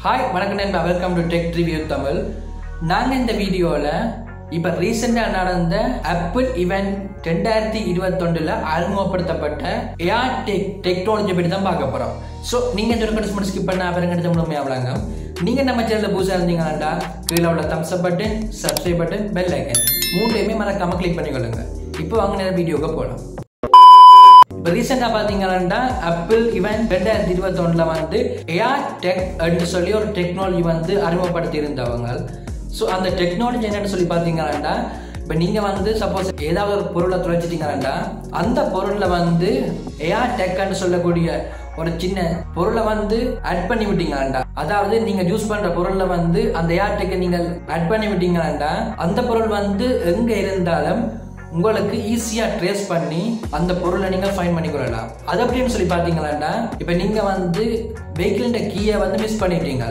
Hi, வணக்கம் நண்பா, welcome to TechReviewTamil. நாங்க இந்த வீடியோல இப்ப ரீசெண்டா நடந்த Apple event 2021ல அறிமுகப்படுத்தப்பட்ட AirTag டெக்னாலஜி பத்தி தான் பார்க்க போறோம். சோ நீங்க இந்த வீடியோ ஸ்கிப் பண்ணா பாருங்க, முழுமையா பாருங்க. நீங்க நம்ம சேனல்ல புதுசா இருந்தீங்கன்னா கீழ உள்ள thumbs up button, subscribe button, bell icon மூணுமே மறக்காம கிளிக் பண்ணிக்கொள்ளுங்க. இப்போ வாங்க நேரா வீடியோக்கு போலாம். ரீசெண்டா பாத்தீங்கன்னா Apple event 2021ல வந்து AirTag ன்னு சொல்லி ஒரு டெக்னாலஜி வந்து அறிமுகப்படுத்தி இருந்தவங்க. சோ அந்த டெக்னாலஜி என்னன்னு சொல்லி பாத்தீங்கன்னா, இப்ப நீங்க வந்து சப்போஸ் ஏதாவது ஒரு பொருளை தொலைச்சிட்டீங்கன்னா அந்த பொருள்ல வந்து AirTag ன்னு சொல்லக்கூடிய ஒரு சின்ன பொருளை வந்து ஆட் பண்ணி விட்டீங்கன்னா, அதாவது நீங்க யூஸ் பண்ற பொருள்ல வந்து அந்த AirTag நீங்க ஆட் பண்ணி விட்டீங்கன்னா அந்த பொருள் வந்து எங்க இருந்தாலும் உங்களுக்கு ஈஸியா ட்ரேஸ் பண்ணி அந்த பொருளை நீங்க ஃபைண்ட் பண்ணிக்கொள்ளலாம். அது அப்படின்னு சொல்லி பாத்தீங்கன்னா, இப்ப நீங்க வந்து வெஹிக்கிள்ட கீயை வந்து மிஸ் பண்ணிட்டீங்க.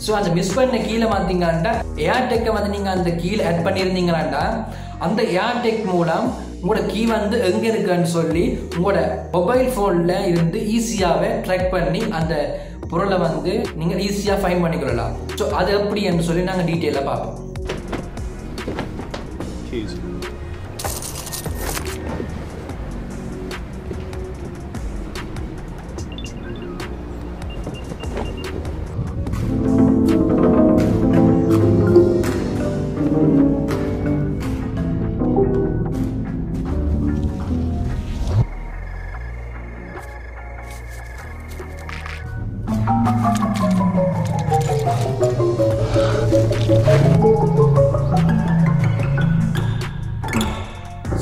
சோ அந்த மிஸ் பண்ண கீழே பாத்தீங்கன்னா AirTag வந்து நீங்க அந்த கீழே ஆட் பண்ணிருந்தீங்கன்னா அந்த AirTag மூலம் உங்களோட கீ வந்து எங்க இருக்குன்னு சொல்லி உங்களோட மொபைல் போன்ல இருந்து ஈஸியாவே ட்ராக் பண்ணி அந்த பொருளை வந்து நீங்க ஈஸியா ஃபைண்ட் பண்ணிக்கொள்ளலாம். சோ அது எப்படி என்று சொல்லி நாங்க டீட்டெயிலா பார்ப்போம்.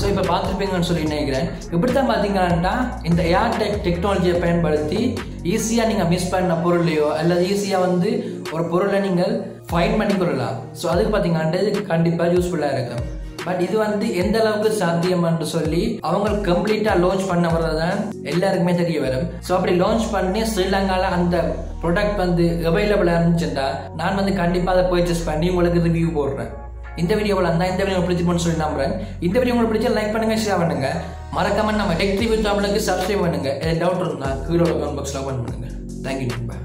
இப்ப பார்த்துருப்பீங்கன்னு சொல்லி நினைக்கிறேன். இப்படித்தான் பாத்தீங்கன்னா இந்த AirTag டெக்னாலஜியை பயன்படுத்தி ஈஸியா நீங்க மிஸ் பண்ண பொருளையோ அல்லது ஈஸியா வந்து ஒரு பொருளை நீங்கள் ஃபைண்ட் பண்ணிக்கொள்ளலாம். ஸோ அதுக்கு பாத்தீங்கன்னா இது கண்டிப்பா யூஸ்ஃபுல்லா இருக்கும். பட் இது வந்து எந்த அளவுக்கு சாத்தியம் என்று சொல்லி அவங்க கம்ப்ளீட்டா லான்ச் பண்ண வரதான் எல்லாருக்குமே தெரிய வரும். ஸோ அப்படி லான்ச் பண்ணி ஸ்ரீலங்கால அந்த ப்ராடக்ட் வந்து அவைலபிளா இருந்துச்சுன்னா நான் வந்து கண்டிப்பா அதை பர்ச்சேஸ் பண்ணி உங்களுக்கு ரிவ்யூ போடுறேன். இந்த வீடியோவில் இருந்தால் இந்த வீடியோ பிடிச்சிருக்குன்னு சொல்லி நம்புறேன். இந்த வீடியோ உங்களுக்கு பிடிச்சா லைக் பண்ணுங்க, ஷேர் பண்ணுங்க, மறக்காம நம்ம TechReviewTamilக்கு சப்ஸ்கிரைப் பண்ணுங்க. ஏதாவது டவுட் இருந்தா கீழே கமெண்ட் பாக்ஸ்ல கமெண்ட் பண்ணுங்க. தேங்க்யூ நண்பா.